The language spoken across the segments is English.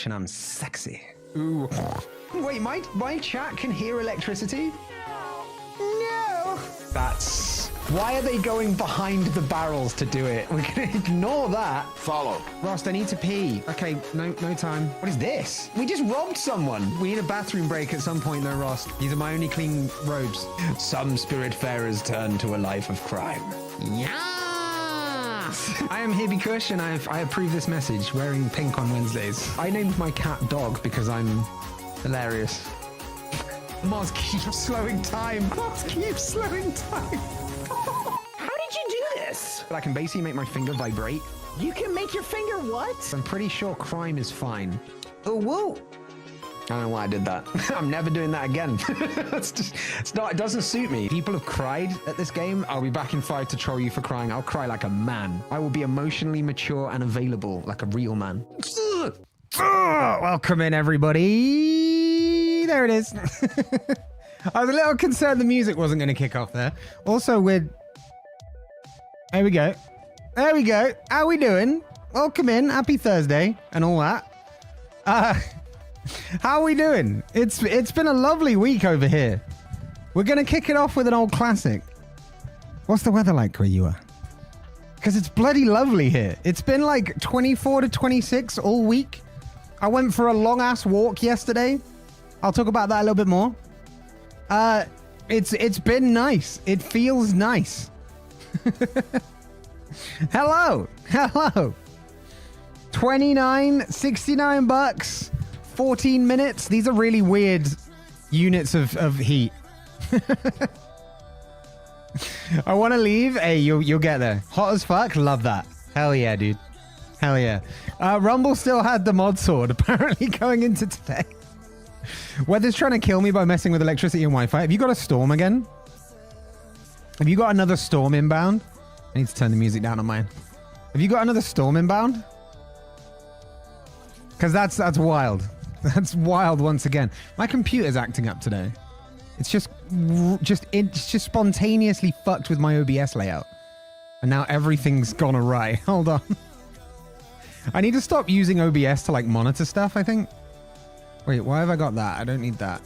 rich and I'm sexy. Ooh. Wait, my chat can hear electricity? No. That's... Why are they going behind the barrels to do it? We can ignore that. Follow. Rost, I need to pee. Okay, no time. What is this? We just robbed someone. We need a bathroom break at some point though, Rost. These are my only clean robes. Some spiritfarers turn to a life of crime. Yes! I am Hibi Kush and I approve this message, wearing pink on Wednesdays. I named my cat Dog because I'm hilarious. Moz keeps slowing time. Moz keeps slowing time. How did you do this? I can basically make my finger vibrate. You can make your finger what? I'm pretty sure crime is fine. Oh, whoa. I don't know why I did that. I'm never doing that again. It doesn't suit me. People have cried at this game. I'll be back in 5 to troll you for crying. I'll cry like a man. I will be emotionally mature and available like a real man. Welcome in, everybody. There it is. I was a little concerned the music wasn't going to kick off there. Also, there we go. There we go. How we doing? Welcome in. Happy Thursday and all that. How are we doing? It's been a lovely week over here. We're going to kick it off with an old classic. What's the weather like where you are? Because it's bloody lovely here. It's been like 24 to 26 all week. I went for a long-ass walk yesterday. I'll talk about that a little bit more. It's been nice. It feels nice. Hello. 69 bucks. 14 minutes. These are really weird units of heat. I want to leave. Hey, you'll get there. Hot as fuck. Love that. Hell yeah, dude. Hell yeah. Rumble still had the mod sword apparently going into today. Weather's trying to kill me by messing with electricity and Wi-Fi. Have you got a storm again? Have you got another storm inbound? I need to turn the music down on mine. Have you got another storm inbound? Because that's wild. That's wild once again. My computer's acting up today. It's just spontaneously fucked with my OBS layout. And now everything's gone awry. Hold on. I need to stop using OBS to like monitor stuff, I think. Wait, why have I got that? I don't need that.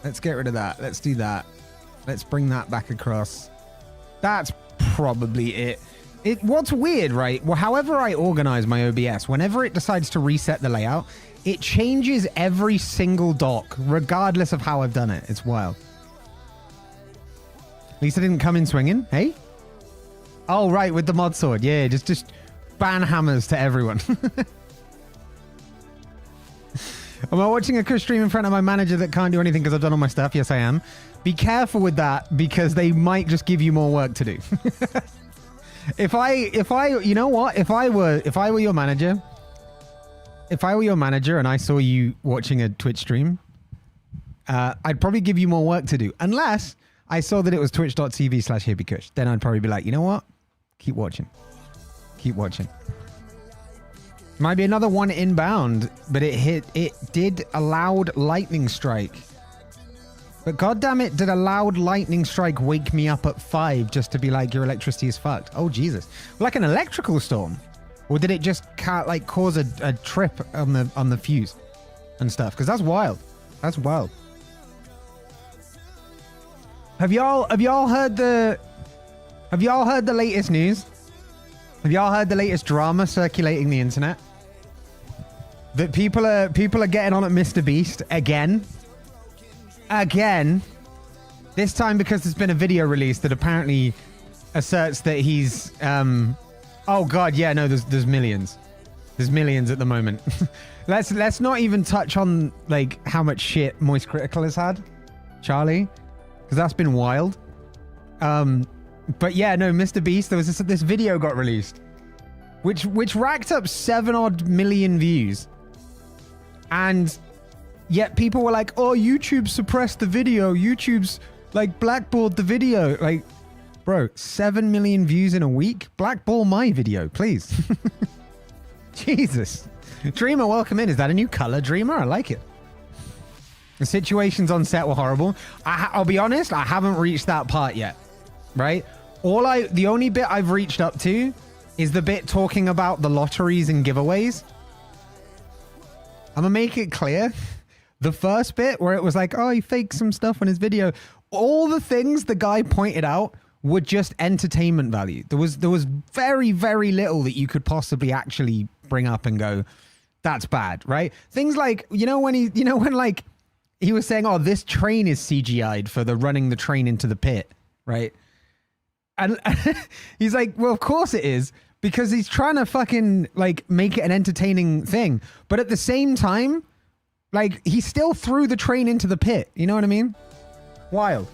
Let's get rid of that. Let's do that. Let's bring that back across. That's probably it. What's weird, right? Well, however I organize my OBS, whenever it decides to reset the layout, it changes every single dock, regardless of how I've done it. It's wild. At least I didn't come in swinging. Hey? Oh, right, with the mod sword. Yeah, just ban hammers to everyone. Am I watching a Kush stream in front of my manager that can't do anything because I've done all my stuff? Yes, I am. Be careful with that because they might just give you more work to do. If I, you know what? If I were your manager, and I saw you watching a Twitch stream, I'd probably give you more work to do. Unless I saw that it was twitch.tv/HibiKush. Then I'd probably be like, you know what? Keep watching. Keep watching. Might be another one inbound, but it did a loud lightning strike. But goddammit, did a loud lightning strike wake me up at 5 just to be like, your electricity is fucked? Oh, Jesus. Like an electrical storm? Or did it just like cause a trip on the fuse and stuff? Because that's wild. That's wild. Have y'all heard the latest news? Have y'all heard the latest drama circulating the internet? That people are getting on at Mr. Beast again. Again. This time because there's been a video released that apparently asserts that he's oh god, yeah, no, there's millions. There's millions at the moment. let's not even touch on like how much shit Moist Critical has had, Charlie, because that's been wild. But yeah, no, Mr. Beast, there was this video got released, which racked up 7 odd million views, and yet people were like, "Oh, YouTube suppressed the video. YouTube's like blackballed the video." Like, bro, 7 million views in a week? Blackball my video, please. Jesus. Dreamer, welcome in. Is that a new color, Dreamer? I like it. The situations on set were horrible. I'll be honest, I haven't reached that part yet. Right? The only bit I've reached up to is the bit talking about the lotteries and giveaways. I'm gonna make it clear. The first bit where it was like, oh, he faked some stuff on his video. All the things the guy pointed out were just entertainment value. There was very, very little that you could possibly actually bring up and go, that's bad, right? Things like, when like he was saying, oh, this train is CGI'd for the running the train into the pit, right? And he's like, well, of course it is, because he's trying to fucking like make it an entertaining thing. But at the same time, like he still threw the train into the pit. You know what I mean? Wild.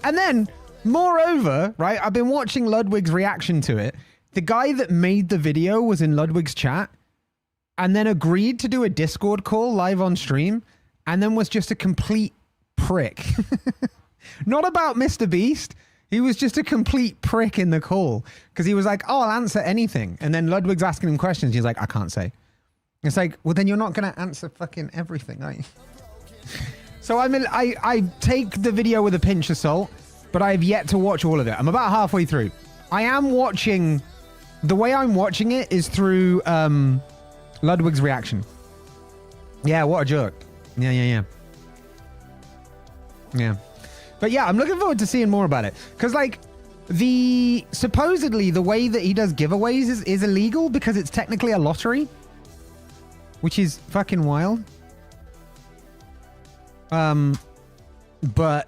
And then, moreover, right, I've been watching Ludwig's reaction to it. The guy that made the video was in Ludwig's chat and then agreed to do a Discord call live on stream and then was just a complete prick. Not about Mr. Beast. He was just a complete prick in the call because he was like, oh, I'll answer anything. And then Ludwig's asking him questions. He's like, I can't say. It's like, well, then you're not going to answer fucking everything, are you? So I take the video with a pinch of salt, but I've yet to watch all of it. I'm about halfway through. I am watching... The way I'm watching it is through Ludwig's reaction. Yeah, what a jerk. Yeah. But yeah, I'm looking forward to seeing more about it. Because like, supposedly the way that he does giveaways is illegal because it's technically a lottery. Which is fucking wild. But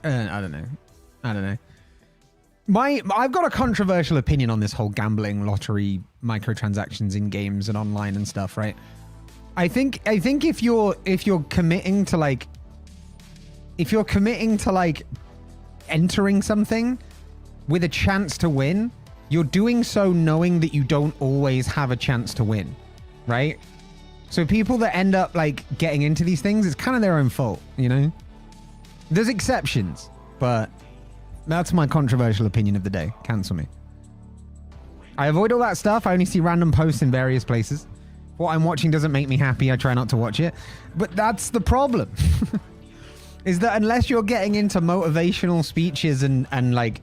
I don't know. I've got a controversial opinion on this whole gambling, lottery, microtransactions in games and online and stuff, right? I think if you're committing to like entering something with a chance to win, you're doing so knowing that you don't always have a chance to win, right? So people that end up like getting into these things, it's kind of their own fault, you know? There's exceptions, but that's my controversial opinion of the day. Cancel me. I avoid all that stuff. I only see random posts in various places. What I'm watching doesn't make me happy. I try not to watch it. But that's the problem. Is that unless you're getting into motivational speeches and like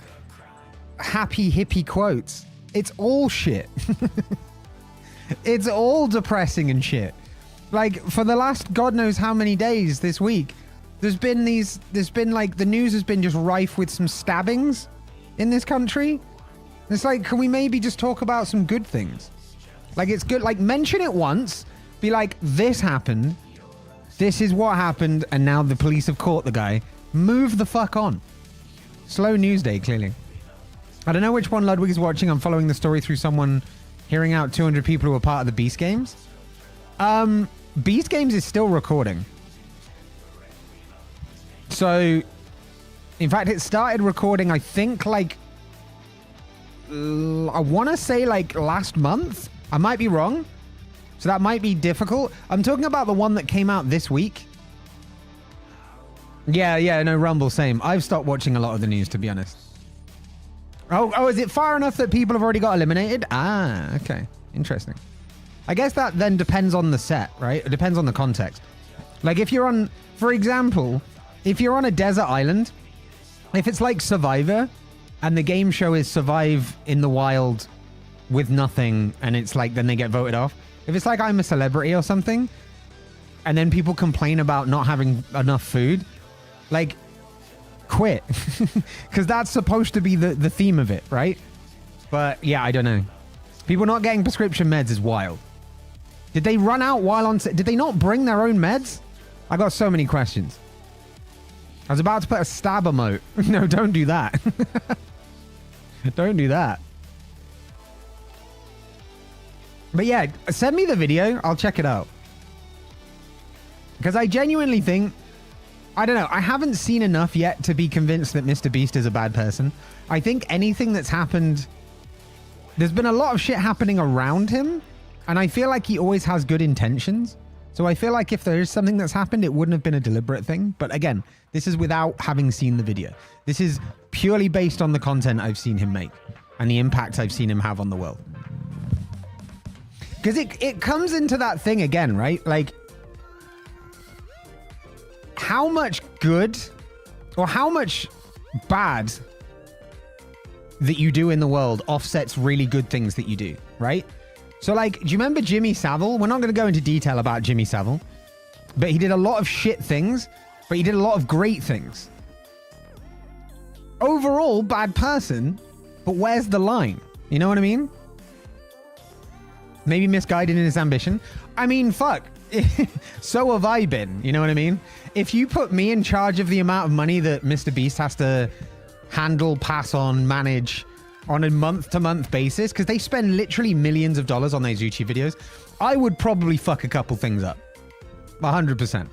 happy hippie quotes, it's all shit. It's all depressing and shit. Like for the last God knows how many days this week, there's been like the news has been just rife with some stabbings in this country. It's like, can we maybe just talk about some good things? Like it's good, like mention it once, be like, this happened, this is what happened, and now the police have caught the guy. Move the fuck on. Slow news day, clearly. I don't know which one Ludwig is watching. I'm following the story through someone hearing out 200 people who were part of the Beast Games. Beast Games is still recording. So, in fact, it started recording, I think, like, I want to say, like, last month. I might be wrong. So that might be difficult. I'm talking about the one that came out this week. Yeah, no, Rumble, same. I've stopped watching a lot of the news, to be honest. Oh, is it far enough that people have already got eliminated? Ah, okay. Interesting. I guess that then depends on the set, right? It depends on the context. Like if you're on, for example, if you're on a desert island, if it's like Survivor and the game show is survive in the wild with nothing and it's like then they get voted off. If it's like I'm a Celebrity or something and then people complain about not having enough food, like quit. Because that's supposed to be the theme of it, right? But yeah, I don't know. People not getting prescription meds is wild. Did they run out while on set? Did they not bring their own meds? I got so many questions. I was about to put a stab emote. No, don't do that. Don't do that. But yeah, send me the video. I'll check it out. Because I genuinely think, I don't know, I haven't seen enough yet to be convinced that Mr. Beast is a bad person. I think anything that's happened, there's been a lot of shit happening around him, and I feel like he always has good intentions. So I feel like if there is something that's happened, it wouldn't have been a deliberate thing. But again, this is without having seen the video. This is purely based on the content I've seen him make and the impact I've seen him have on the world. Because it comes into that thing again, right? Like, how much good or how much bad that you do in the world offsets really good things that you do, right? So like, do you remember Jimmy Savile? We're not going to go into detail about Jimmy Savile, But he did a lot of shit things, but he did a lot of great things. Overall, bad person, but where's the line? You know what I mean? Maybe misguided in his ambition. I mean, fuck. So have I been. You know what I mean? If you put me in charge of the amount of money that Mr. Beast has to handle, pass on, manage on a month-to-month basis, because they spend literally millions of dollars on those YouTube videos, I would probably fuck a couple things up. 100%.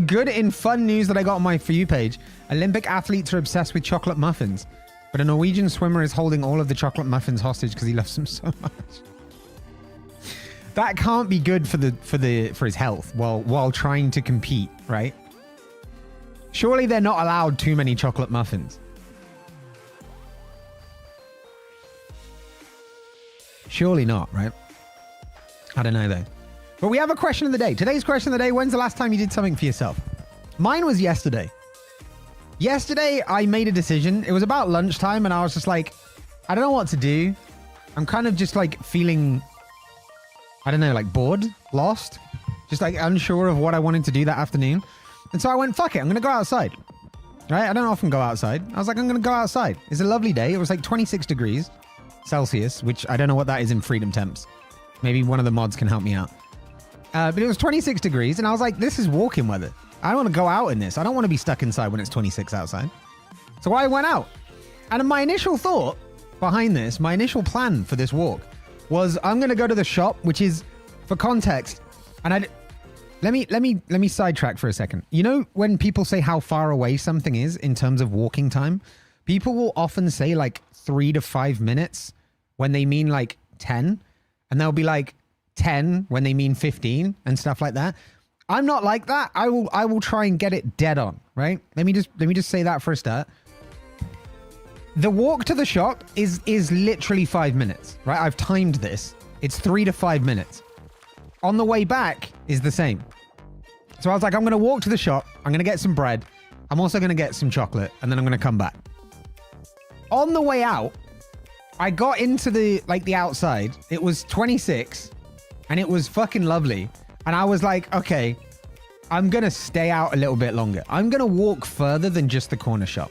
Good in fun news that I got on my For You page. Olympic athletes are obsessed with chocolate muffins, but a Norwegian swimmer is holding all of the chocolate muffins hostage because he loves them so much. That can't be good for his health while trying to compete, right? Surely they're not allowed too many chocolate muffins. Surely not, right? I don't know though. But we have a question of the day. Today's question of the day, when's the last time you did something for yourself? Mine was yesterday. Yesterday, I made a decision. It was about lunchtime and I was just like, I don't know what to do. I'm kind of just like feeling, I don't know, like bored, lost, just like unsure of what I wanted to do that afternoon. And so I went, fuck it, I'm going to go outside. Right? I don't often go outside. I was like, I'm going to go outside. It's a lovely day. It was like 26 degrees Celsius, which I don't know what that is in freedom temps. Maybe one of the mods can help me out. But it was 26 degrees and I was like, this is walking weather. I don't want to go out in this. I don't want to be stuck inside when it's 26 outside. So I went out. And my initial thought behind this, my initial plan for this walk was I'm going to go to the shop, which is, for context, and let me sidetrack for a second. You know, when people say how far away something is in terms of walking time, people will often say like 3 to 5 minutes when they mean like 10, and they'll be like 10 when they mean 15 and stuff like that. I'm not like that. I will try and get it dead on, right? Let me just say that for a start. The walk to the shop is literally 5 minutes, right? I've timed this. It's 3 to 5 minutes. On the way back is the same. So I was like, I'm going to walk to the shop. I'm going to get some bread. I'm also going to get some chocolate and then I'm going to come back. On the way out, I got into the outside. It was 26 and it was fucking lovely. And I was like, okay, I'm going to stay out a little bit longer. I'm going to walk further than just the corner shop,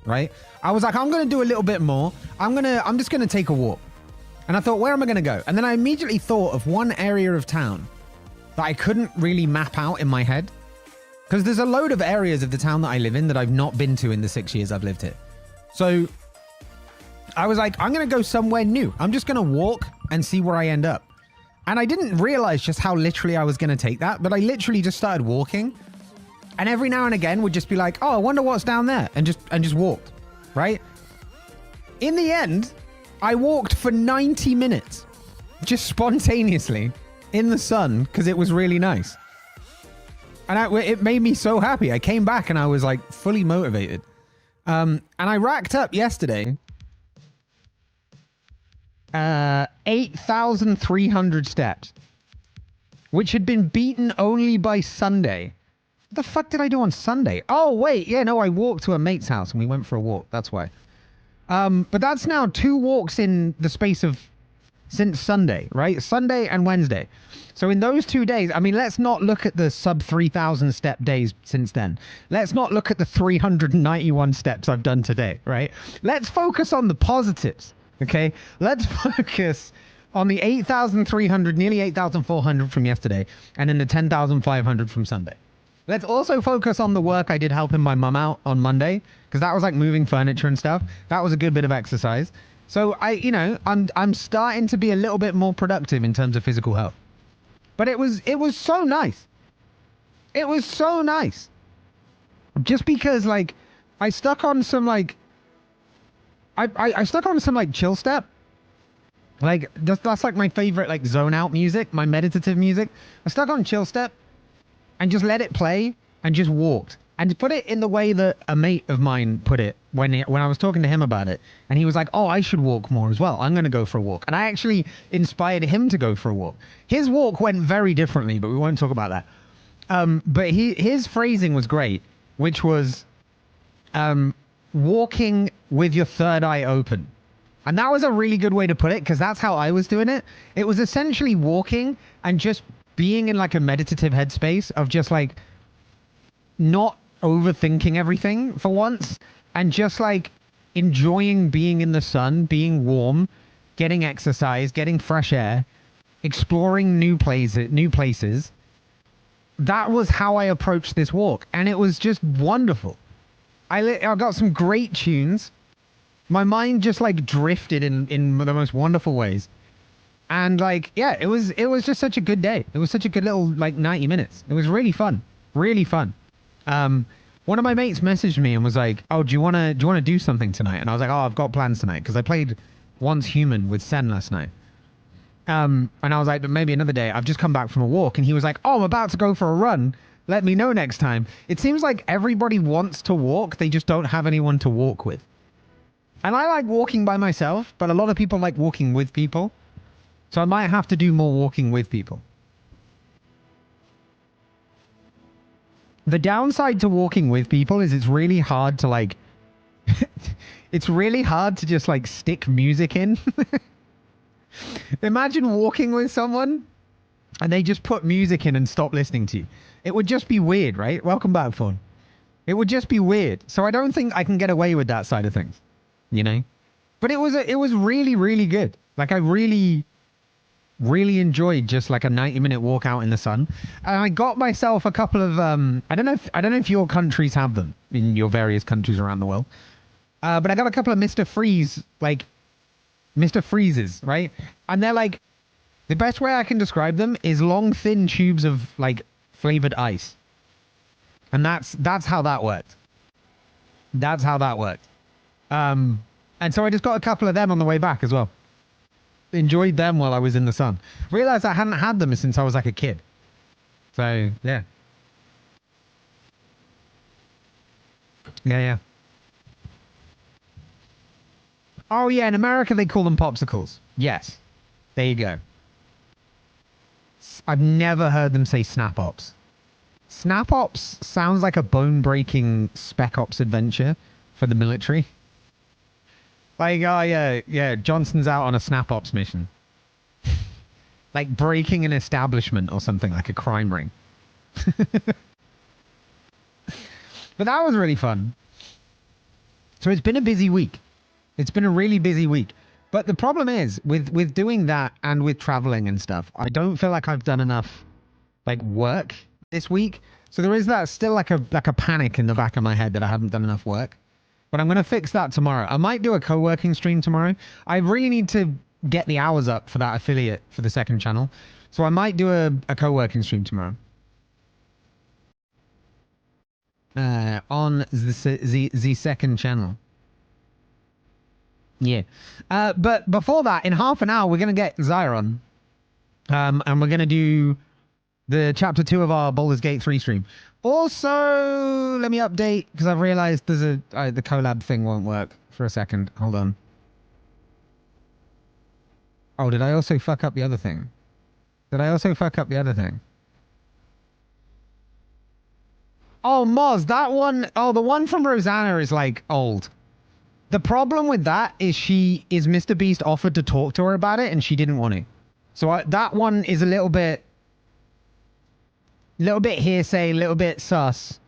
right? I was like, I'm going to do a little bit more. I'm just going to take a walk. And I thought, where am I going to go? And then I immediately thought of one area of town that I couldn't really map out in my head. Because there's a load of areas of the town that I live in that I've not been to in the 6 years I've lived here. So I was like, I'm going to go somewhere new. I'm just going to walk and see where I end up. And I didn't realize just how literally I was going to take that, but I literally just started walking. And every now and again would just be like, oh, I wonder what's down there. And just walked, right? In the end, I walked for 90 minutes, just spontaneously in the sun because it was really nice. And it made me so happy. I came back and I was like fully motivated. And I racked up yesterday 8,300 steps, which had been beaten only by Sunday. What the fuck did I do on Sunday? Oh, wait. Yeah, no, I walked to a mate's house and we went for a walk. That's why. But that's now 2 walks in the space of since Sunday, right? Sunday and Wednesday. So in those 2 days, I mean, let's not look at the sub 3,000 step days since then. Let's not look at the 391 steps I've done today, right? Let's focus on the positives. Okay, let's focus on the 8,300, nearly 8,400 from yesterday, and then the 10,500 from Sunday. Let's also focus on the work I did helping my mum out on Monday, because that was like moving furniture and stuff. That was a good bit of exercise. So I'm starting to be a little bit more productive in terms of physical health. But it was so nice. It was so nice. Just because like I stuck on some like I stuck on some like chill step. Like that's like my favorite like zone out music, my meditative music. I stuck on chill step and just let it play and just walked. And to put it in the way that a mate of mine put it when I was talking to him about it, and he was like, oh, I should walk more as well. I'm going to go for a walk. And I actually inspired him to go for a walk. His walk went very differently, but we won't talk about that. But his phrasing was great, which was walking with your third eye open. And that was a really good way to put it, because that's how I was doing it. It was essentially walking and just being in like a meditative headspace of just like not overthinking everything for once, and just like enjoying being in the sun, being warm, getting exercise, getting fresh air, exploring new places. That was how I approached this walk, and it was just wonderful. I got some great tunes. My mind just like drifted in the most wonderful ways. And like, yeah, it was just such a good day. It was such a good little like 90 minutes. It was really fun. Really fun. One of my mates messaged me and was like, "Oh, do you want to do something tonight?" And I was like, "Oh, I've got plans tonight," because I played Once Human with Sen last night. And I was like, "But maybe another day. I've just come back from a walk." And he was like, "Oh, I'm about to go for a run. Let me know next time." It seems like everybody wants to walk. They just don't have anyone to walk with. And I like walking by myself, but a lot of people like walking with people. So I might have to do more walking with people. The downside to walking with people is it's really hard to like... it's really hard to just like stick music in. Imagine walking with someone and they just put music in and stop listening to you. It would just be weird, right? Welcome back, Fawn. It would just be weird. So I don't think I can get away with that side of things, you know? But it was really, really good. Like I really enjoyed just like a 90-minute walk out in the sun. And I got myself a couple of I don't know if your countries have them in your various countries around the world. But I got a couple of Mr. Freeze, like Mr. Freezes, right? And they're like, the best way I can describe them is long thin tubes of like flavored ice. And that's how that worked. That's how that worked. And so I just got a couple of them on the way back as well. Enjoyed them while I was in the sun. Realized I hadn't had them since I was like a kid. So, yeah. Yeah. Oh, yeah, in America they call them popsicles. Yes. There you go. I've never heard them say Snap Ops. Snap Ops sounds like a bone-breaking Spec Ops adventure for the military. Like, oh, yeah, Johnson's out on a Snap Ops mission. Like breaking an establishment or something, like a crime ring. But that was really fun. So it's been a busy week. It's been a really busy week. But the problem is, with doing that and with traveling and stuff, I don't feel like I've done enough, like, work this week. So there is that still like a panic in the back of my head that I haven't done enough work. But I'm going to fix that tomorrow. I might do a co-working stream tomorrow. I really need to get the hours up for that affiliate for the second channel. So I might do a co-working stream tomorrow. On the second channel. Yeah. But before that, in half an hour, we're going to get Zaya on. And we're going to do the chapter 2 of our Baldur's Gate 3 stream. Also, let me update, because I've realized there's the collab thing won't work for a second. Hold on. Oh, did I also fuck up the other thing? Oh, Moz, that one... Oh, the one from Rosanna is, like, old. The problem with that is Mr. Beast offered to talk to her about it, and she didn't want to. So that one is a little bit hearsay, a little bit sus.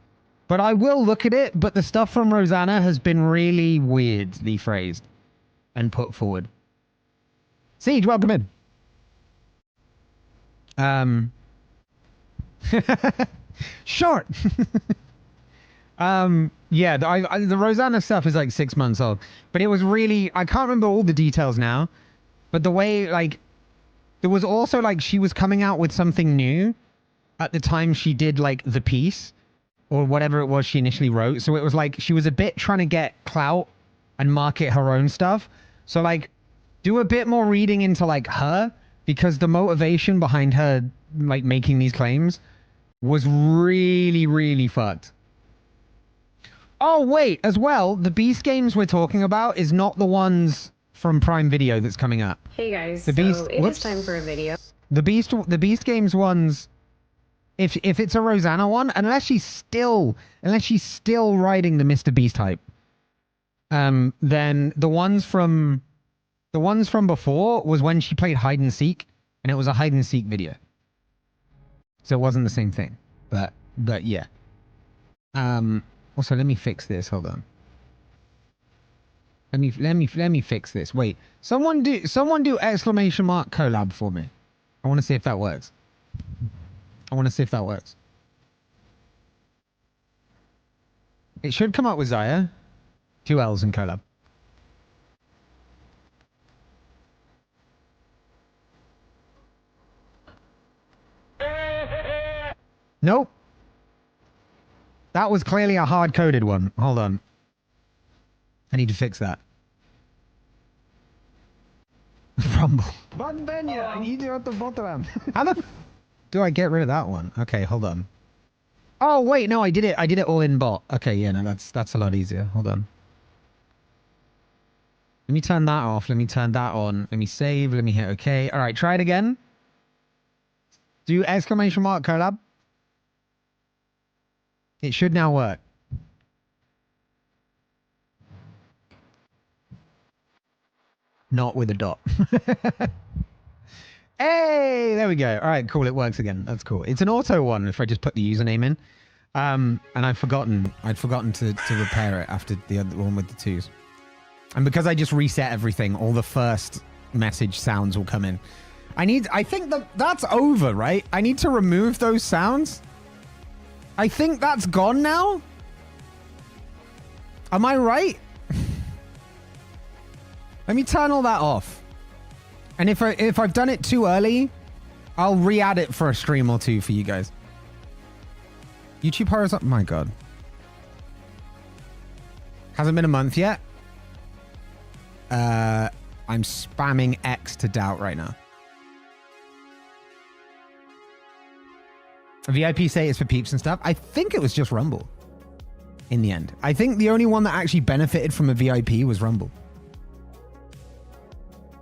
But I will look at it, but the stuff from Rosanna has been really weirdly phrased and put forward. Siege, welcome in. Short. Yeah, the Rosanna stuff is like 6 months old. But it was really... I can't remember all the details now. But the way, like... There was also, like, she was coming out with something new at the time she did, like, the piece. Or whatever it was she initially wrote. So it was like she was a bit trying to get clout and market her own stuff. So, like, do a bit more reading into, like, her. Because the motivation behind her, like, making these claims was really, really fucked. Oh, wait, as well, the Beast games we're talking about is not the ones from Prime Video that's coming up. Hey guys, the Beast, so it is time for a video. The Beast games ones, if it's a Rosanna one, unless she's still riding the Mr. Beast hype, then the ones from The ones from before was when she played hide and seek, and it was a hide and seek video. So it wasn't the same thing. But yeah. Also, let me fix this. Hold on. Let me fix this. Wait. Someone do exclamation mark collab for me. I want to see if that works. It should come up with Zaya. 2 L's in collab. Nope. That was clearly a hard-coded one. Hold on. I need to fix that. Rumble. I need you at the bottom. How the do I get rid of that one? Okay, hold on. Oh wait, no, I did it all in bot. Okay, yeah, no, that's a lot easier. Hold on. Let me turn that off. Let me turn that on. Let me save. Let me hit OK. All right, try it again. Do exclamation mark collab. It should now work. Not with a dot. Hey, there we go. All right, cool. It works again. That's cool. It's an auto one if I just put the username in. And I'd forgotten to repair it after the other one with the 2s. And because I just reset everything, all the first message sounds will come in. I think that's over, right? I need to remove those sounds. I think that's gone now. Am I right? Let me turn all that off. And if I've done it too early, I'll re-add it for a stream or 2 for you guys. YouTube horrors up. My God. Hasn't been a month yet. I'm spamming X to doubt right now. VIP status for peeps and stuff. I think it was just Rumble. In the end. I think the only one that actually benefited from a VIP was Rumble.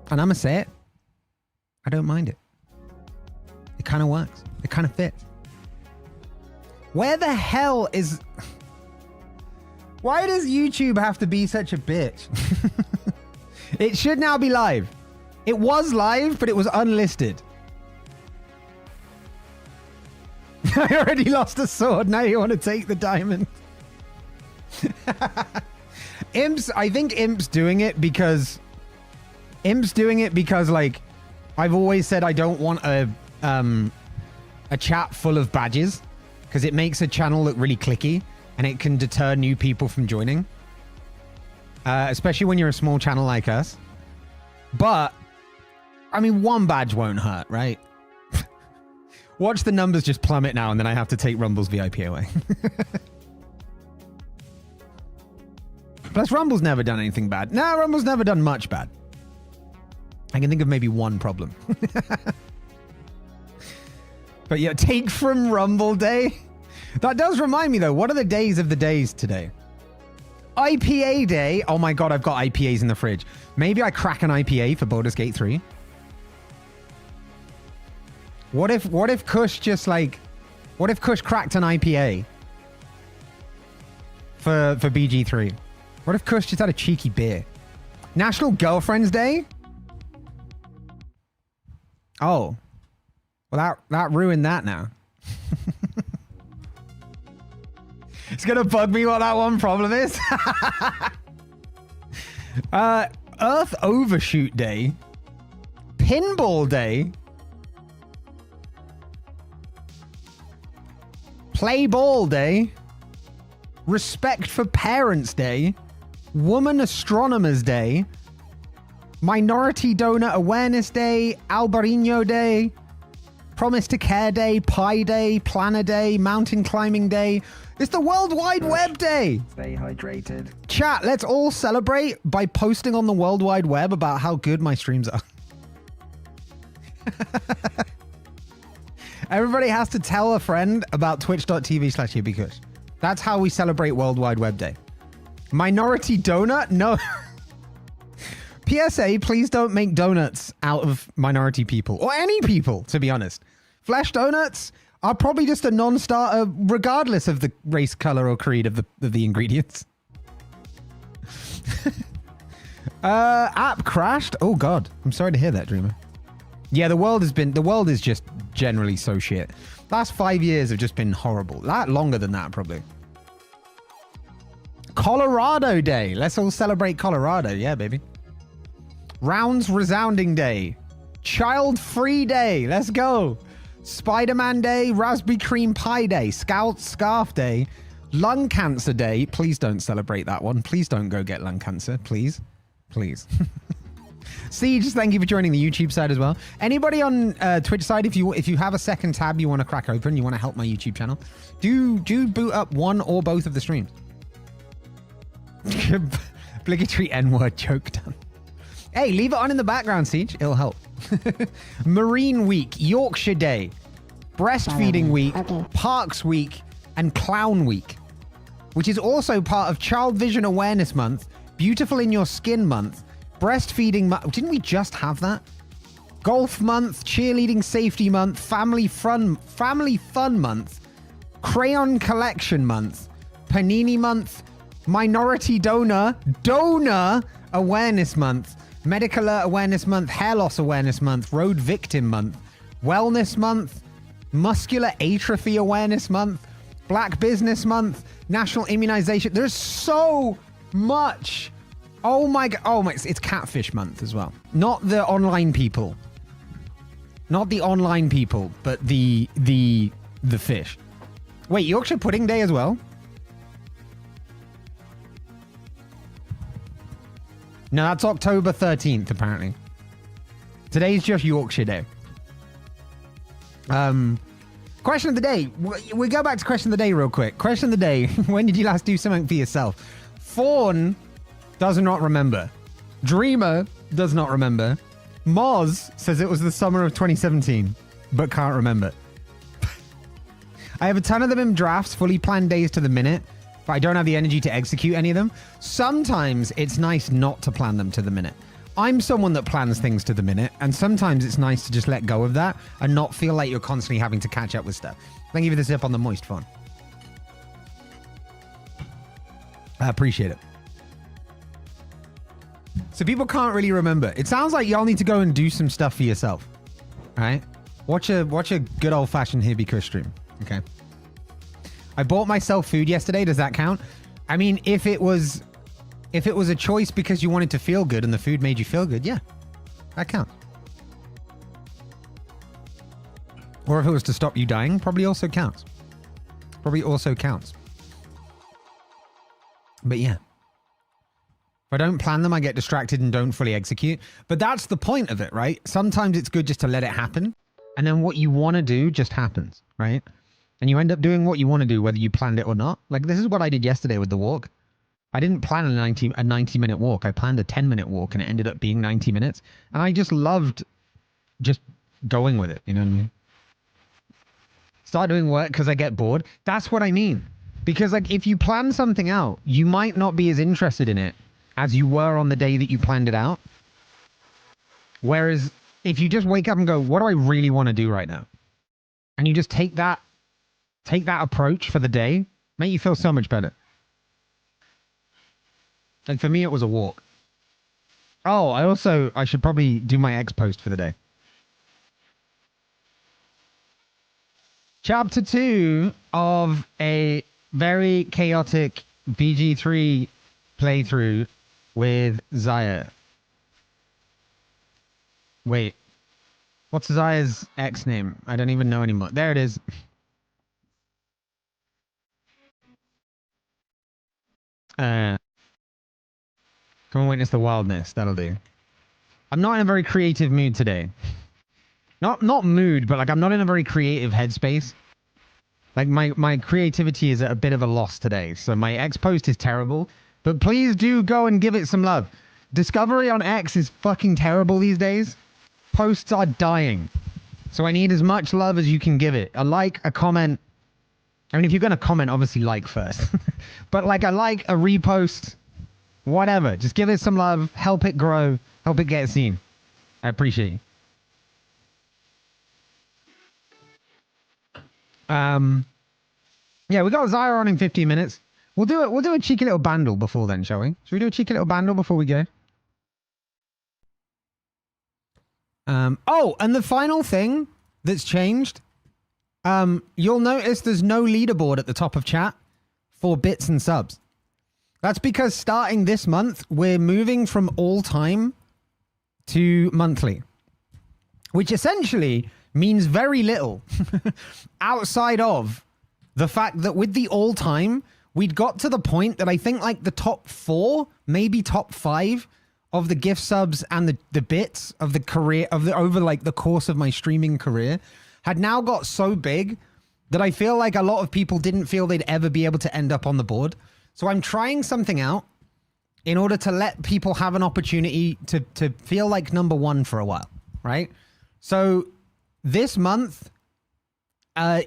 And I'm gonna say it. I don't mind it. It kind of works. It kind of fits. Where the hell is... Why does YouTube have to be such a bitch? It should now be live. It was live, but it was unlisted. I already lost a sword. Now you want to take the diamond. I think Imp's doing it because... like, I've always said I don't want a chat full of badges because it makes a channel look really clicky and it can deter new people from joining. Especially when you're a small channel like us. But, I mean, one badge won't hurt, right? Watch the numbers just plummet now and then I have to take Rumble's VIP away. Plus, Rumble's never done anything bad. Nah, Rumble's never done much bad. I can think of maybe one problem. But yeah, take from Rumble Day. That does remind me though, what are the days of the days today? IPA Day. Oh my God, I've got IPAs in the fridge. Maybe I crack an IPA for Baldur's Gate 3. What if Kush just like... What if Kush cracked an IPA? For BG3? What if Kush just had a cheeky beer? National Girlfriend's Day? Oh. Well, that ruined that now. It's going to bug me what that one problem is. Earth Overshoot Day. Pinball Day. Play Ball Day. Respect for Parents Day. Woman Astronomers Day. Minority Donor Awareness Day. Albarino Day. Promise to Care Day. Pie Day. Planner Day. Mountain Climbing Day. It's the World Wide Web Day. Stay hydrated. Chat, let's all celebrate by posting on the World Wide Web about how good my streams are. Everybody has to tell a friend about twitch.tv/YubiKush. That's how we celebrate World Wide Web Day. Minority Donut? No. PSA, please don't make donuts out of minority people. Or any people, to be honest. Flesh donuts are probably just a non-starter regardless of the race, color, or creed of the ingredients. App crashed. Oh God, I'm sorry to hear that, Dreamer. Yeah, the world is just generally so shit. Last 5 years have just been horrible. Longer than that, probably. Colorado Day. Let's all celebrate Colorado. Yeah, baby. Rounds Resounding Day. Child-Free Day. Let's go. Spider-Man Day. Raspberry Cream Pie Day. Scout Scarf Day. Lung Cancer Day. Please don't celebrate that one. Please don't go get lung cancer. Please. Please. Siege, thank you for joining the YouTube side as well. Anybody on Twitch side, if you have a second tab you want to crack open, you want to help my YouTube channel, do boot up one or both of the streams. Obligatory N-word joke done. Hey, leave it on in the background, Siege. It'll help. Marine Week, Yorkshire Day, Breastfeeding Week, Parks Week, and Clown Week, which is also part of Child Vision Awareness Month, Beautiful in Your Skin Month, Breastfeeding Month. Didn't we just have that? Golf Month, Cheerleading Safety Month, Family Fun Month, Crayon Collection Month, Panini Month, Minority Donor Awareness Month, Medical Alert Awareness Month, Hair Loss Awareness Month, Road Victim Month, Wellness Month, Muscular Atrophy Awareness Month, Black Business Month, National Immunization. There's so much. Oh my God. Oh my, it's Catfish Month as well. Not the online people. Not the online people, but the fish. Wait, Yorkshire Pudding Day as well? No, that's October 13th, apparently. Today's just Yorkshire Day. Question of the day. We go back to question of the day real quick. Question of the day. When did you last do something for yourself? Fawn does not remember. Dreamer does not remember. Moz says it was the summer of 2017, but can't remember. I have a ton of them in drafts, fully planned days to the minute, but I don't have the energy to execute any of them. Sometimes it's nice not to plan them to the minute. I'm someone that plans things to the minute, and sometimes it's nice to just let go of that and not feel like you're constantly having to catch up with stuff. Thank you for the zip on the moist phone. I appreciate it. So people can't really remember. It sounds like y'all need to go and do some stuff for yourself. All right? Watch a good old-fashioned Hibby stream. Okay? I bought myself food yesterday. Does that count? I mean, if it was a choice because you wanted to feel good and the food made you feel good, yeah, that counts. Or if it was to stop you dying, probably also counts. Probably also counts. But yeah. If I don't plan them, I get distracted and don't fully execute. But that's the point of it, right? Sometimes it's good just to let it happen. And then what you want to do just happens, right? And you end up doing what you want to do, whether you planned it or not. Like, this is what I did yesterday with the walk. I didn't plan a 90-minute walk. I planned a 10-minute walk, and it ended up being 90 minutes. And I just loved just going with it. You know what I mean? Start doing work because I get bored. That's what I mean. Because, like, if you plan something out, you might not be as interested in it as you were on the day that you planned it out. Whereas if you just wake up and go, what do I really want to do right now? And you just take that approach for the day, make you feel so much better. Like for me, it was a walk. Oh, I should probably do my X post for the day. Chapter 2 of a very chaotic BG3 playthrough with Zaya. Wait. What's Zaya's X name? I don't even know anymore. There it is. Come and witness the wildness. That'll do. I'm not in a very creative mood today. Not mood, but like I'm not in a very creative headspace. Like my creativity is at a bit of a loss today. So my X post is terrible. But please do go and give it some love. Discovery on X is fucking terrible these days. Posts are dying. So I need as much love as you can give it. A like, a comment. I mean, if you're going to comment, obviously like first. But like a like, a repost, whatever. Just give it some love. Help it grow. Help it get seen. I appreciate you. Yeah, we got Zaya on in 15 minutes. We'll do a cheeky little bandle before then, shall we? Should we do a cheeky little bandle before we go? Oh, and the final thing that's changed, you'll notice there's no leaderboard at the top of chat for bits and subs. That's because starting this month, we're moving from all time to monthly, which essentially means very little outside of the fact that with the all time, we'd got to the point that I think like the top 4, maybe top 5 of the gift subs and the bits of the career of the over like the course of my streaming career had now got so big that I feel like a lot of people didn't feel they'd ever be able to end up on the board. So I'm trying something out in order to let people have an opportunity to feel like number 1 for a while, right? So this month,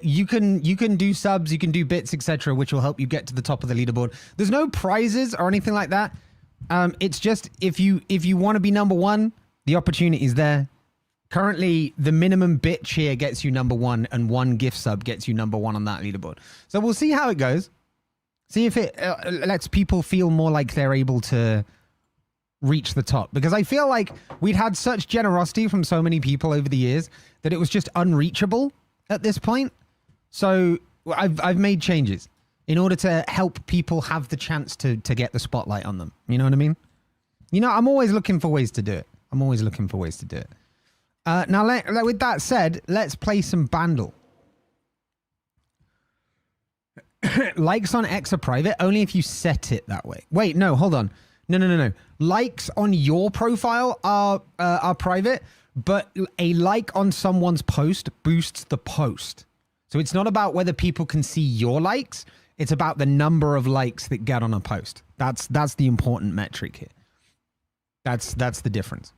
you can do subs, you can do bits, etc., which will help you get to the top of the leaderboard. There's no prizes or anything like that. It's just if you want to be number 1, the opportunity is there. Currently, the minimum bit cheer gets you number 1, and 1 gift sub gets you number 1 on that leaderboard. So we'll see how it goes. See if it lets people feel more like they're able to reach the top. Because I feel like we'd had such generosity from so many people over the years that it was just unreachable at this point. So I've made changes in order to help people have the chance to get the spotlight on them. You know what I mean? You know, I'm always looking for ways to do it. Now, with that said, let's play some Bandle. Likes on X are private only if you set it that way. Wait, no, hold on. No. Likes on your profile are private, but a like on someone's post boosts the post. So it's not about whether people can see your likes. It's about the number of likes that get on a post. That's the important metric here. That's the difference.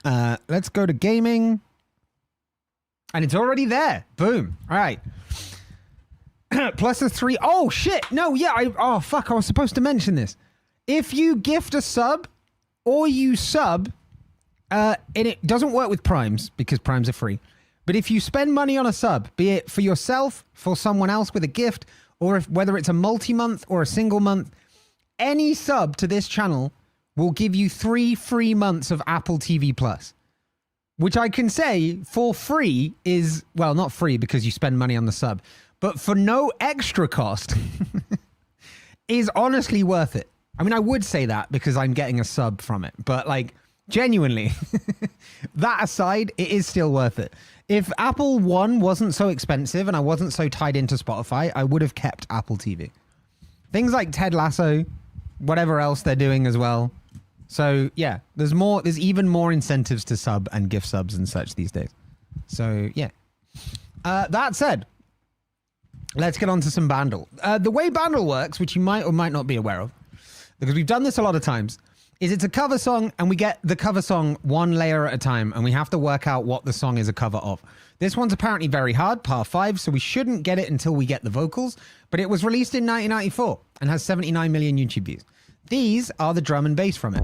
Let's go to gaming. And it's already there. Boom. All right. Plus a 3. Oh, shit. No, yeah. Oh, fuck. I was supposed to mention this. If you gift a sub or you sub, and it doesn't work with primes because primes are free. But if you spend money on a sub, be it for yourself, for someone else with a gift, or whether it's a multi-month or a single month, any sub to this channel will give you 3 free months of Apple TV Plus. Which I can say for free is, well, not free because you spend money on the sub, but for no extra cost is honestly worth it. I mean, I would say that because I'm getting a sub from it, but like genuinely, that aside, it is still worth it. If Apple One wasn't so expensive and I wasn't so tied into Spotify, I would have kept Apple TV. Things like Ted Lasso, whatever else they're doing as well. So yeah, there's even more incentives to sub and gift subs and such these days. So yeah. That said, let's get on to some Bandle. The way Bandle works, which you might or might not be aware of, because we've done this a lot of times, is it's a cover song and we get the cover song one layer at a time and we have to work out what the song is a cover of. This one's apparently very hard, par 5, so we shouldn't get it until we get the vocals, but it was released in 1994 and has 79 million YouTube views. These are the drum and bass from it.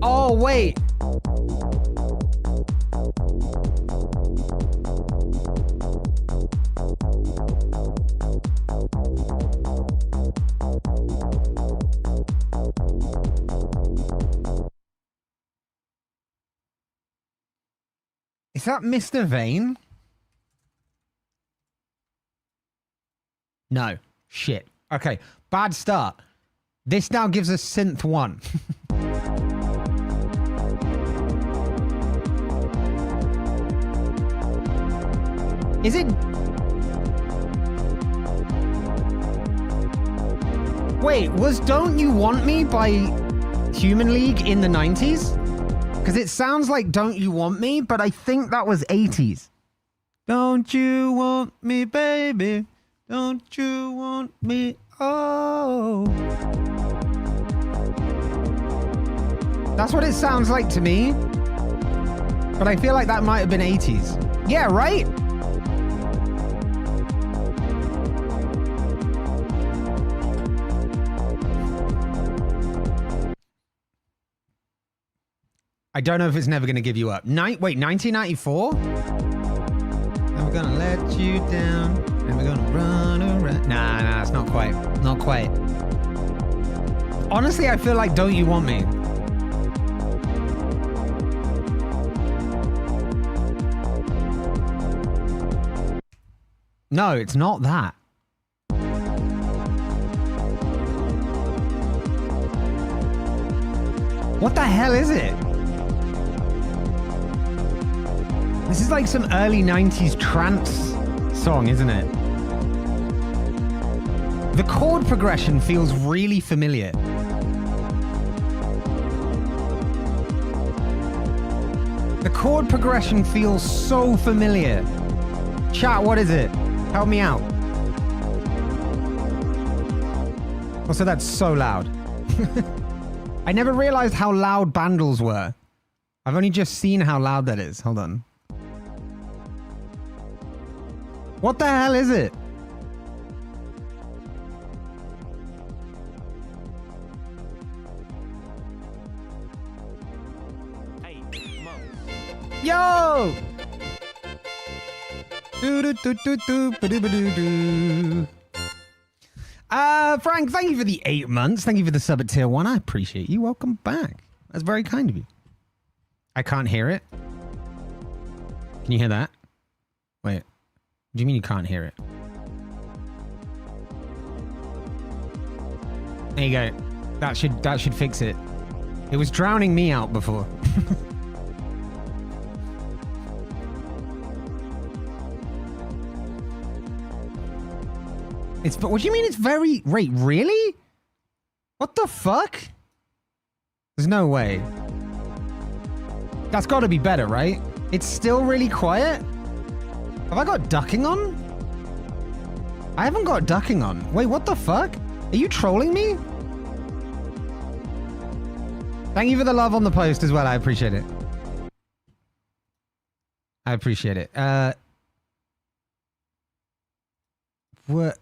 Oh, wait. Is that Mr. Vane? No. Shit. Okay. Bad start. This now gives us synth 1. Is it? Wait, was Don't You Want Me by Human League in the 90s? Because it sounds like Don't You Want Me, but I think that was 80s. Don't you want me, baby? Don't you want me? Oh. That's what it sounds like to me. But I feel like that might have been 80s. Yeah, right? I don't know if it's Never Gonna Give You Up. Wait, 1994? Never gonna let you down. Never gonna run around. Nah, it's not quite. Not quite. Honestly, I feel like Don't You Want Me. No, it's not that. What the hell is it? This is like some early 90s trance song, isn't it? The chord progression feels really familiar. The chord progression feels so familiar. Chat, what is it? Help me out. Also, that's so loud. I never realized how loud bandles were. I've only just seen how loud that is. Hold on. What the hell is it? Yo! Frank, thank you for the 8 months. Thank you for the sub at tier 1. I appreciate you. Welcome back. That's very kind of you. I can't hear it. Can you hear that? Wait. What do you mean you can't hear it? There you go. That should fix it. It was drowning me out before. But what do you mean it's very... Wait, really? What the fuck? There's no way. That's got to be better, right? It's still really quiet? Have I got ducking on? I haven't got ducking on. Wait, what the fuck? Are you trolling me? Thank you for the love on the post as well. I appreciate it. I appreciate it. What?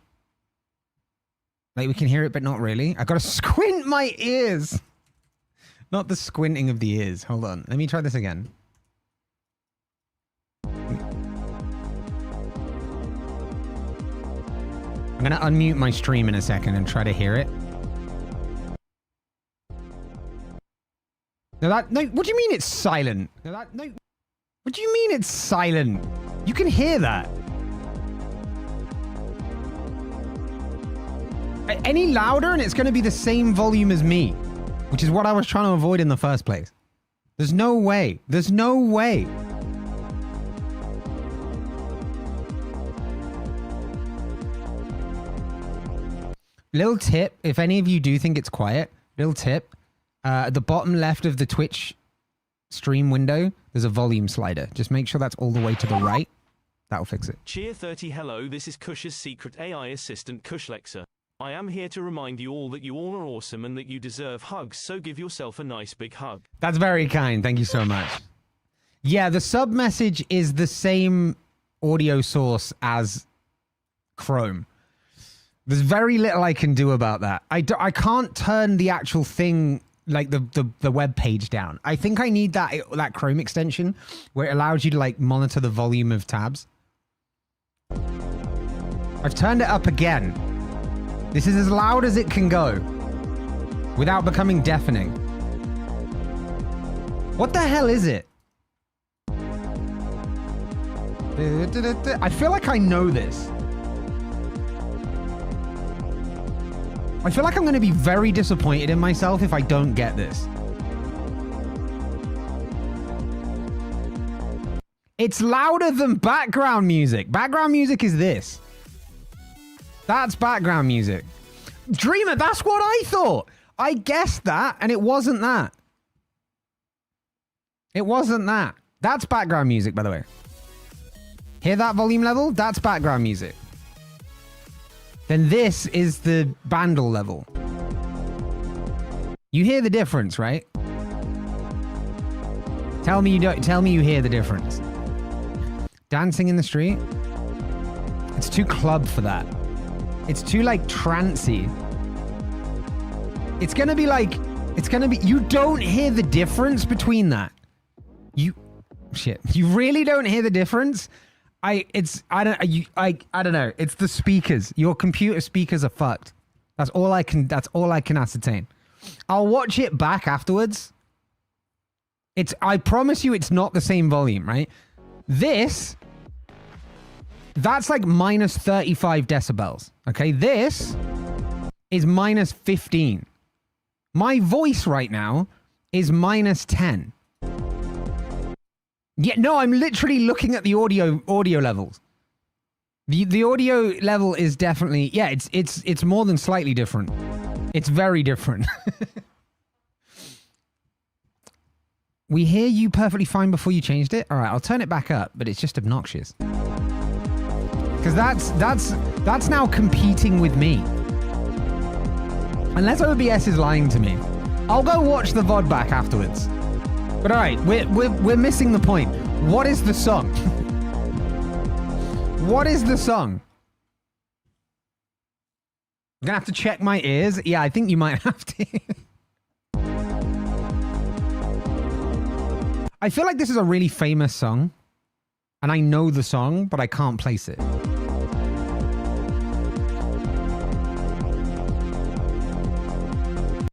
Like, we can hear it, but not really. I gotta squint my ears. Not the squinting of the ears. Hold on. Let me try this again. I'm gonna unmute my stream in a second and try to hear it. No, what do you mean it's silent? No, what do you mean it's silent? You can hear that. Any louder and it's going to be the same volume as me, which is what I was trying to avoid in the first place. There's no way. There's no way. Little tip, if any of you do think it's quiet, little tip, at the bottom left of the Twitch stream window, there's a volume slider. Just make sure that's all the way to the right. That'll fix it. Cheer 30, hello, this is Kush's secret AI assistant Kushlexer. I am here to remind you all that you all are awesome and that you deserve hugs, so give yourself a nice big hug. That's very kind. Thank you so much. Yeah, the sub message is the same audio source as Chrome. There's very little I can do about that. I can't turn the actual thing, like the web page down. I think I need that Chrome extension where it allows you to like monitor the volume of tabs. I've turned it up again. This is as loud as it can go without becoming deafening. What the hell is it? I feel like I know this. I feel like I'm going to be very disappointed in myself if I don't get this. It's louder than background music. Background music is this. That's background music. Dreamer, that's what I thought. I guessed that, and it wasn't that. It wasn't that. That's background music, by the way. Hear that volume level? That's background music. Then this is the bandle level. You hear the difference, right? Tell me you don't. Tell me you hear the difference. Dancing in the street? It's too club for that. It's too, like, trancey. It's gonna be like... It's gonna be... You don't hear the difference between that. Shit. You really don't hear the difference? I don't know. It's the speakers. Your computer speakers are fucked. That's all I can ascertain. I'll watch it back afterwards. I promise you it's not the same volume, right? This That's like minus 35 decibels. Okay, this is minus 15. My voice right now is minus 10. Yeah, no, I'm literally looking at the audio levels. The audio level is definitely, yeah, it's more than slightly different. It's very different. We hear you perfectly fine before you changed it. All right, I'll turn it back up, but it's just obnoxious. Because that's now competing with me. Unless OBS is lying to me. I'll go watch the VOD back afterwards. But all right, we're missing the point. What is the song? What is the song? I'm gonna have to check my ears. Yeah, I think you might have to. I feel like this is a really famous song. And I know the song, but I can't place it.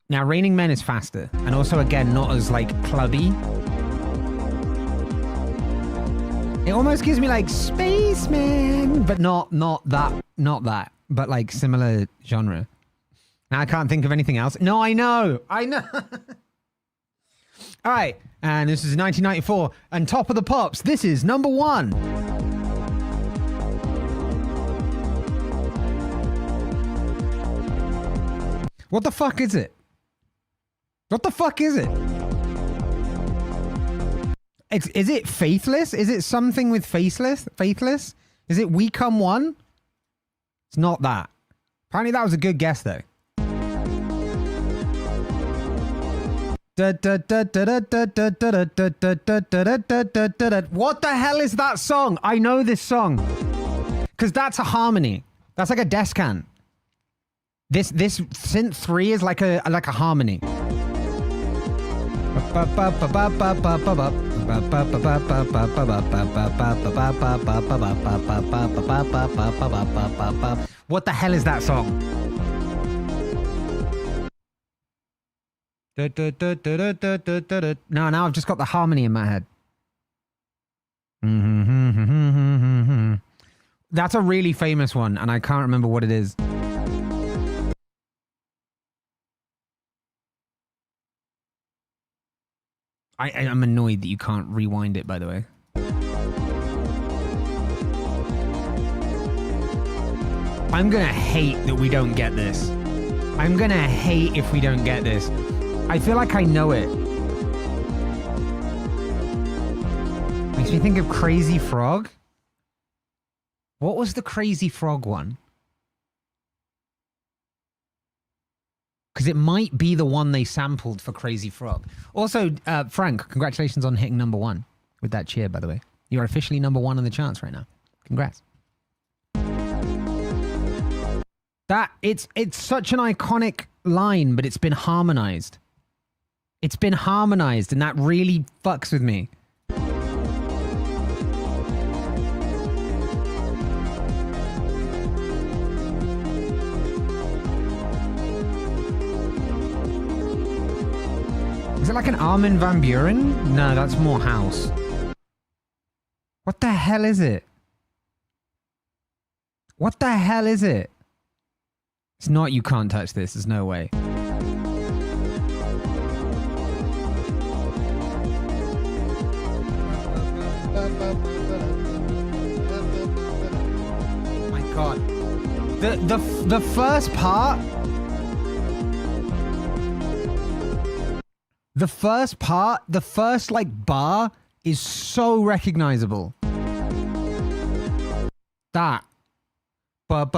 Now, Raining Men is faster. And also, again, not as, like, clubby. It almost gives me, like, Spaceman. But not that. But, like, similar genre. Now, I can't think of anything else. No, I know. All right. And this is 1994. And Top of the Pops. This is number 1. What the fuck is it? What the fuck is it? Is it Faithless? Is it something with Faithless? Faithless? Is it We Come One? It's not that. Apparently that was a good guess though. What the hell is that song? I know this song. Because that's a harmony. That's like a descant. This synth 3 is like a harmony. What the hell is that song? No, now I've just got the harmony in my head. That's a really famous one, and I can't remember what it is. I'm annoyed that you can't rewind it, by the way. I'm gonna hate that we don't get this. I'm gonna hate if we don't get this. I feel like I know it. Makes me think of Crazy Frog. What was the Crazy Frog one? Because it might be the one they sampled for Crazy Frog. Also, Frank, congratulations on hitting number 1 with that cheer, by the way. You're officially number 1 in the charts right now. Congrats. It's such an iconic line, but it's been harmonized. It's been harmonized, and that really fucks with me. Is it like an Armin van Buren? No, that's more house. What the hell is it? What the hell is it? It's not You Can't Touch This. There's no way. Oh my god. The first part... The first like bar is so recognizable. That. But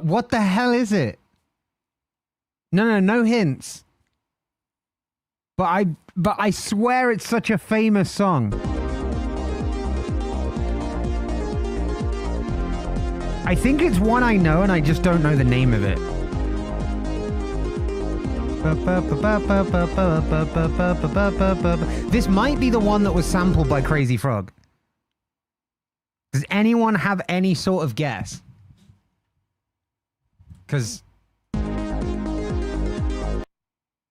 what the hell is it? No hints. But I swear it's such a famous song. I think it's one I know and I just don't know the name of it. This might be the one that was sampled by Crazy Frog. Does anyone have any sort of guess? Because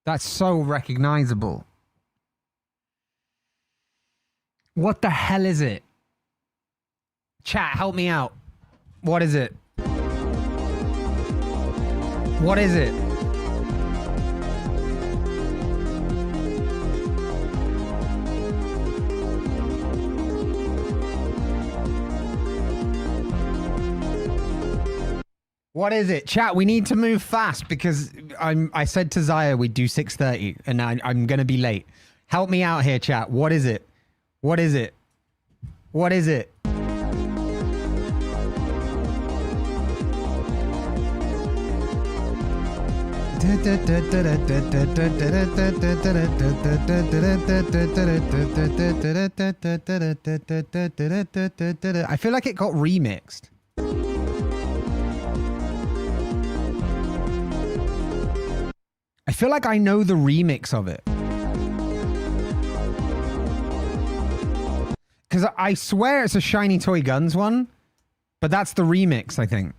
that's so recognizable. What the hell is it? Chat, help me out. What is it? What is it? What is it? Chat, we need to move fast because I said to Zaya we'd do 6:30 and I'm going to be late. Help me out here, chat. What is it? What is it? What is it? I feel like it got remixed. I feel like I know the remix of it. Because I swear it's a Shiny Toy Guns one, but that's the remix, I think.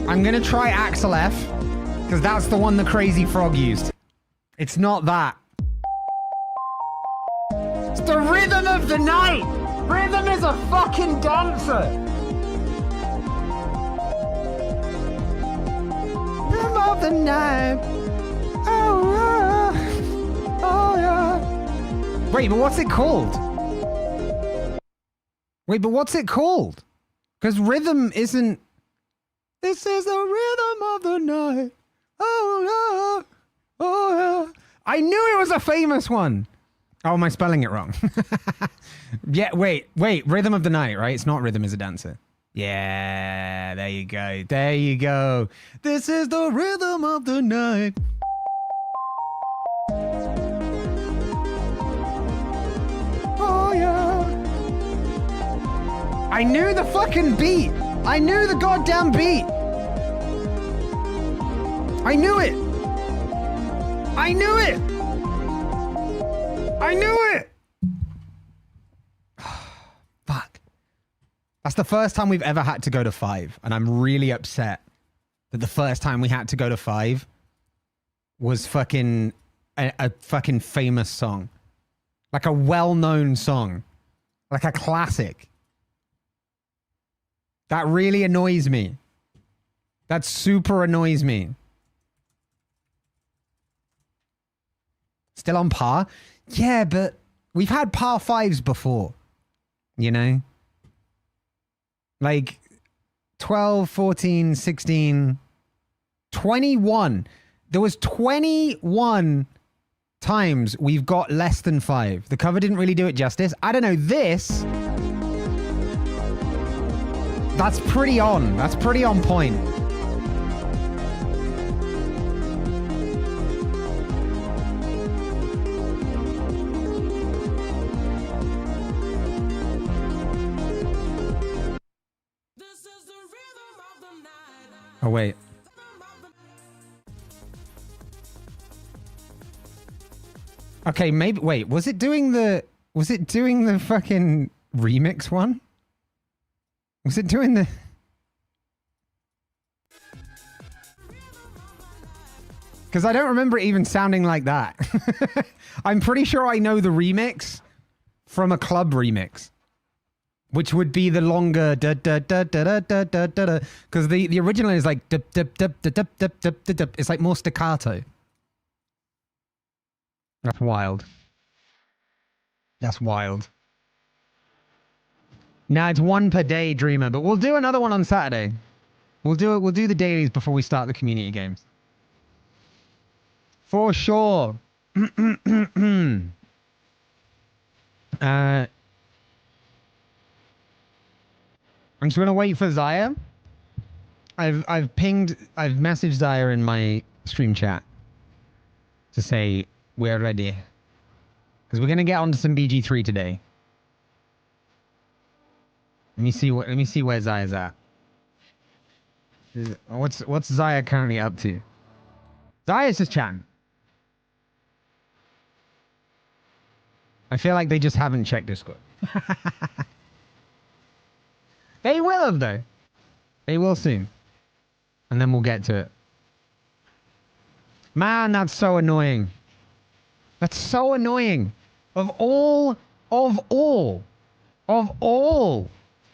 I'm going to try Axel F, because that's the one the Crazy Frog used. It's not that. It's the Rhythm of the Night! Rhythm is a fucking dancer! Rhythm of the Night! Oh yeah! Oh yeah! Wait, but what's it called? Wait, but what's it called? Because rhythm isn't... This is the rhythm of the night. Oh yeah! Oh yeah! I knew it was a famous one! Oh, am I spelling it wrong? Yeah, wait. Rhythm of the Night, right? It's not Rhythm is a Dancer. Yeah, there you go. There you go. This is the rhythm of the night. Oh, yeah. I knew the fucking beat. I knew the goddamn beat. I knew it. I knew it. I knew it! Fuck. That's the first time we've ever had to go to 5, and I'm really upset that the first time we had to go to 5 was fucking a fucking famous song. Like a well-known song. Like a classic. That really annoys me. That super annoys me. Still on par? Yeah, but we've had par 5s before, you know? Like 12, 14, 16, 21. There was 21 times we've got less than 5. The cover didn't really do it justice. I don't know, this... That's pretty on. That's pretty on point. Oh, wait. Okay, maybe... Wait, was it doing the fucking remix one? Was it doing the... Because I don't remember it even sounding like that. I'm pretty sure I know the remix from a club remix. Which would be the longer da da da da da da da da, because the original is like dip dip dip dip dip dip dip dip dip. It's like more staccato. That's wild. That's wild. Now it's one per day, Dreamer, but we'll do another one on Saturday. We'll do it. We'll do the dailies before we start the community games. For sure. I'm just gonna wait for Zaya. I've messaged Zaya in my stream chat to say we're ready. Because we're gonna get onto some BG3 today. Let me see where Zaya's at. What's Zaya currently up to? Zaya's just chatting. I feel like they just haven't checked Discord. They will have, though. They will soon. And then we'll get to it. Man, that's so annoying. That's so annoying. Of all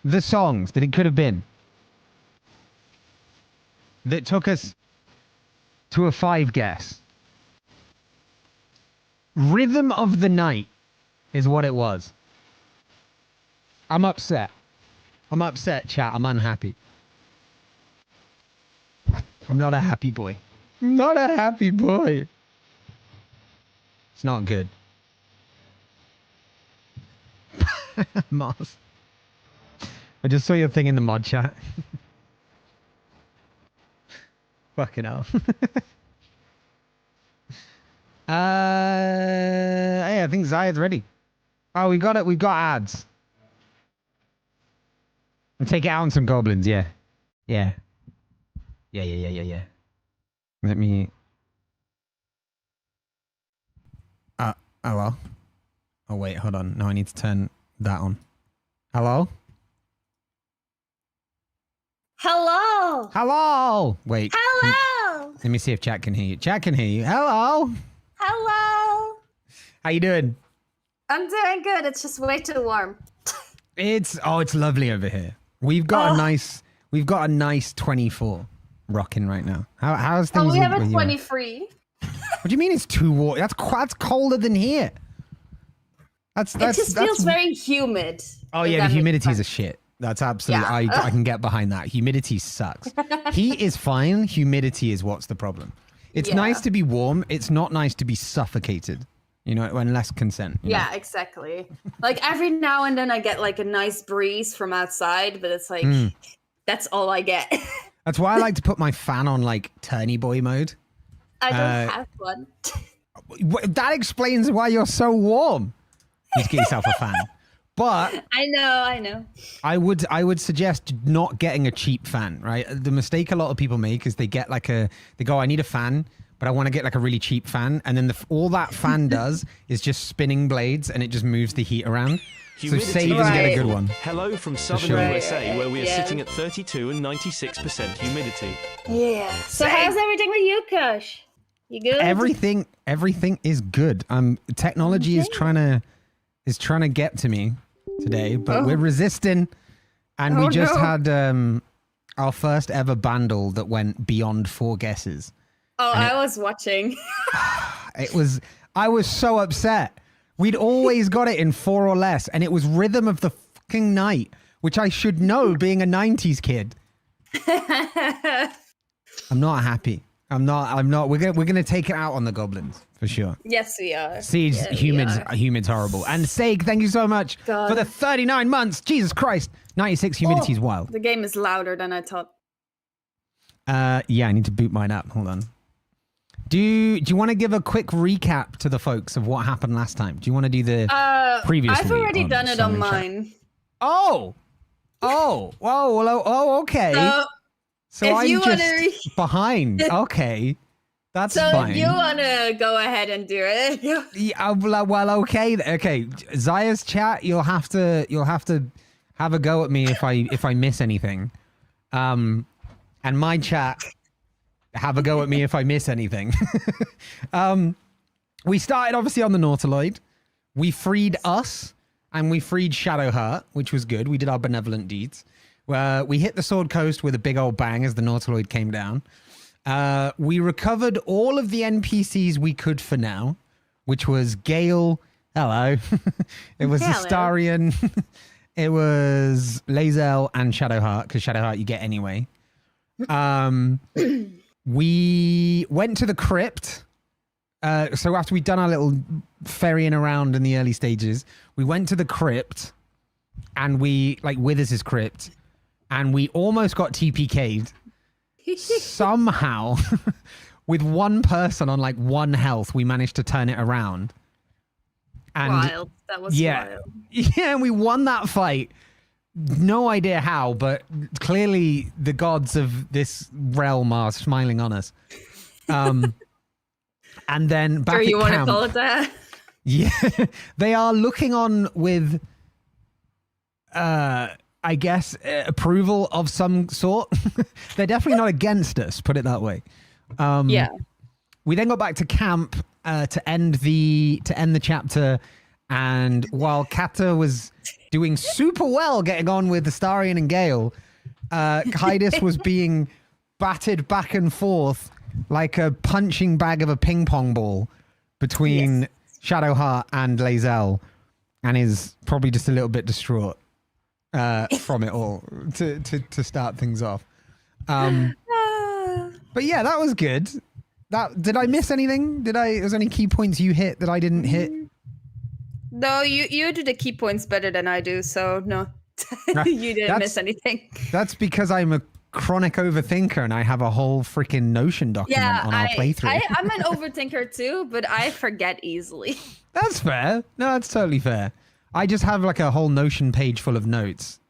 the songs that it could have been that took us to a 5 guess. Rhythm of the Night is what it was. I'm upset. I'm upset, chat. I'm unhappy. I'm not a happy boy. I'm not a happy boy. It's not good. Mars. I just saw your thing in the mod chat. Fucking hell. Hey, I think Zaya's ready. Oh, we got it. We've got ads. We'll take it out on some goblins, yeah. Yeah. Yeah. Let me... hello? Oh, wait, hold on. No, I need to turn that on. Hello? Hello. Hello! Wait. Hello. Let me see if chat can hear you. Chat can hear you. Hello! Hello. How you doing? I'm doing good. It's just way too warm. It's lovely over here. We've got a nice 24 rocking right now. How's things? Oh, we have with a you? 23. What do you mean it's too warm? That's colder than here. It just feels very humid. Oh yeah, the humidity's a shit. That's absolutely. Yeah. I can get behind that. Humidity sucks. Heat is fine. Humidity is what's the problem. It's nice to be warm. It's not nice to be suffocated. You know, when less consent. Yeah, exactly. Like every now and then I get like a nice breeze from outside, but it's like that's all I get. That's why I like to put my fan on like turny boy mode. I don't have one. That explains why you're so warm. You just get yourself a fan. But I know. I would suggest not getting a cheap fan, right? The mistake a lot of people make is they get like they go, I need a fan, but I want to get like a really cheap fan. And then all that fan does is just spinning blades and it just moves the heat around. Humidity. So save and get a good one. Hello from southern sure. USA, where we are sitting at 32 and 96% humidity. Yeah. So how's everything with you, Kush? You good? Everything is good. Technology is trying to get to me today, but we're resisting. And we just had our first ever bundle that went beyond 4 guesses. Oh, I was watching. I was so upset. We'd always got it in 4 or less, and it was Rhythm of the fucking Night, which I should know being a 90s kid. I'm not happy. I'm not. We're gonna take it out on the goblins for sure. Yes, we are. Siege, yeah, humid's horrible. And Seg, thank you so much for the 39 months. Jesus Christ, 96 humidity is wild. The game is louder than I thought. Yeah, I need to boot mine up. Hold on. Do you want to give a quick recap to the folks of what happened last time? Do you want to do the previous? I've already done it on mine. Oh, okay. So I'm just behind. Okay, that's fine. So if you want to go ahead and do it. Yeah, well, okay. Zaya's chat, you'll have to have a go at me if I miss anything. And my chat, have a go at me if I miss anything. We started obviously on the Nautiloid. We freed us and we freed Shadowheart, which was good. We did our benevolent deeds. We hit the Sword Coast with a big old bang as the Nautiloid came down. We recovered all of the NPCs we could for now, which was Gale. Hello. It was Astarion. It was Lae'zel and Shadowheart, because Shadowheart you get anyway. We went to the crypt. So after we'd done our little ferrying around in the early stages, we went to the crypt and Withers' crypt, and we almost got TPK'd. Somehow, with one person on like 1 health, we managed to turn it around. And wild. That was wild. Yeah, and we won that fight. No idea how, but clearly the gods of this realm are smiling on us. And then back at camp. You want to call it that? Yeah, they are looking on with, I guess, approval of some sort. They're definitely not against us, put it that way. Yeah. we then got back to camp to end the chapter, and while Kata was doing super well getting on with Astarion and Gale, Kaidis was being batted back and forth like a punching bag of a ping pong ball between Shadowheart and Lae'zel, and is probably just a little bit distraught from it all to start things off. But yeah, that was good. Did I miss anything? Was there any key points you hit that I didn't hit? No, you do the key points better than I do, so no. You didn't miss anything. That's because I'm a chronic overthinker and I have a whole freaking Notion document on our playthrough. I'm an overthinker too, but I forget easily. That's fair. No, that's totally fair. I just have like a whole Notion page full of notes.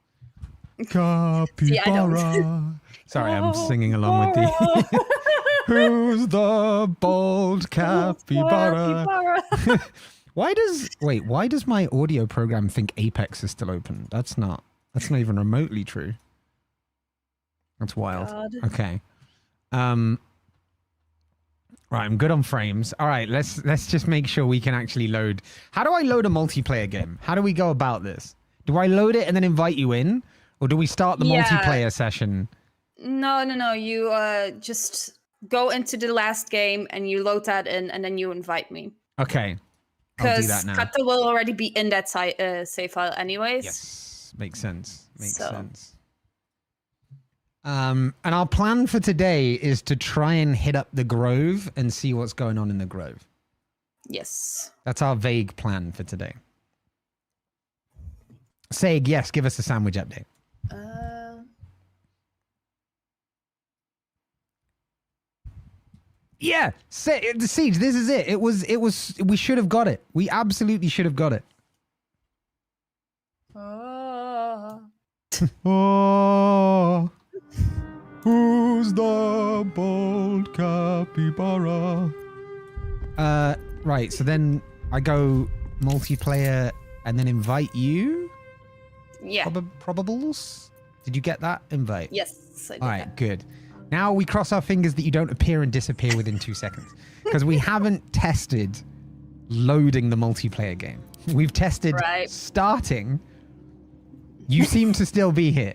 Capybara. Sorry, I'm singing along with the... Who's the bold capybara? Why does my audio program think Apex is still open? That's not even remotely true. That's wild. God. Okay. Right, I'm good on frames. All right, let's just make sure we can actually load. How do I load a multiplayer game? How do we go about this? Do I load it and then invite you in? Or do we start the multiplayer session? No. You just go into the last game and you load that in and then you invite me. Okay. Because Kata will already be in that save file anyways. Yes. Makes sense. And our plan for today is to try and hit up the Grove and see what's going on in the Grove. Yes. That's our vague plan for today. Sag, yes, give us a sandwich update. Yeah, Siege, this is it. It was, we should have got it. We absolutely should have got it. Oh, who's the bold capybara? Right, so then I go multiplayer and then invite you? Yeah. Probables? Did you get that invite? Yes, I did. All right, good. Now we cross our fingers that you don't appear and disappear within 2 seconds. Because we haven't tested loading the multiplayer game. We've tested starting. You seem to still be here.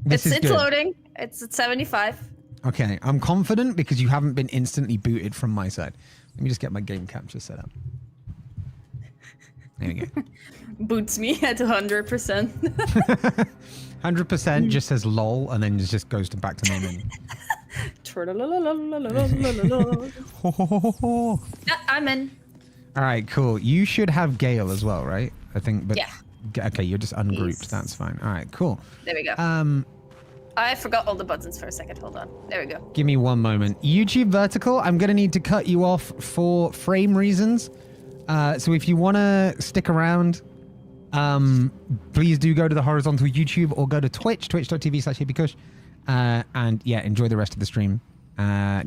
It's loading. It's at 75. Okay, I'm confident because you haven't been instantly booted from my side. Let me just get my game capture set up. There we go. Boots me at 100%. 100% just says lol and then just goes back to normal. I'm in. All right, cool. You should have Gale as well, right? I think, but yeah. Okay, you're just ungrouped. Yes. That's fine. All right, cool. There we go. I forgot all the buttons for a second. Hold on. There we go. Give me one moment. YouTube vertical, I'm going to need to cut you off for frame reasons. So if you want to stick around, please do go to the horizontal YouTube or go to Twitch, twitch.tv/HappyKush. And yeah, enjoy the rest of the stream. Goodbye.